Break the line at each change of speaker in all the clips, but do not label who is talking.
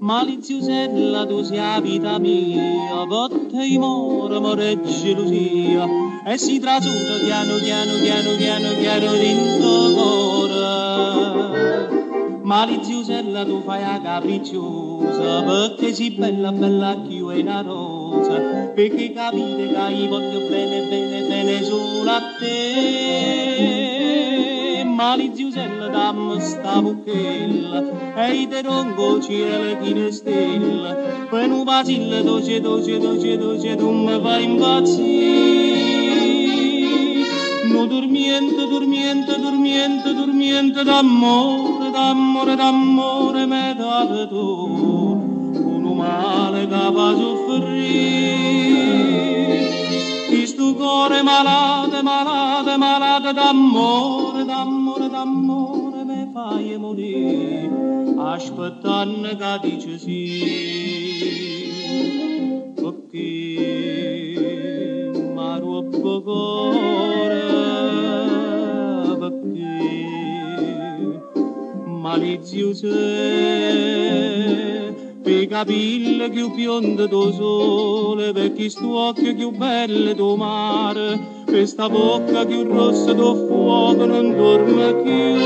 Maliziosella, tu sia vita mia, botte i more gelosia, e si trasuda piano dentro cuore. Maliziosella, tu fai la capricciosa, perché si bella più è una rosa, perché capite che io voglio bene solo a te. Maliziosella, dammi sta bucchella, e te ronco cielo chi ne stella, per un vacillo dolce, tu mi fai impazzire. No dormiente d'amore me date tu, uno male che fa soffrire. Questo cuore malate d'amore me fai morire, aspettando che dice sì, perché mi rubo cuore, malizioso per capire più biondo do sole, per questo occhio più bello do mare, per sta bocca più rossa do fuoco non dorme più.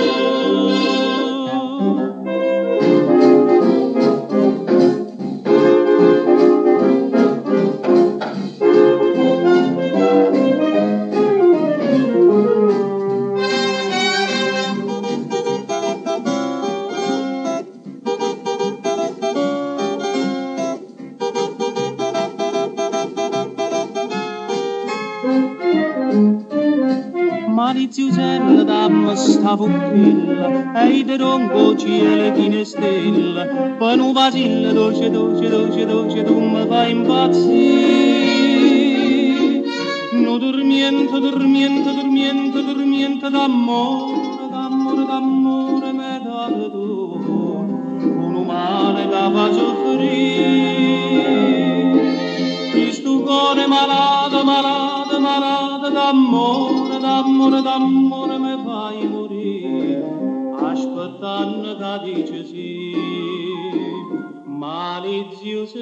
Maliziosella, dammi sta bucchella, e te ronco cielo chi ne stella, poi un vacillo dolce, tu mi fai impazzire. No dormiente d'amore me date tu, uno male che fa soffrire. Questo cuore malato d'amore me fai morire, aspettando che dice sì, malizioso.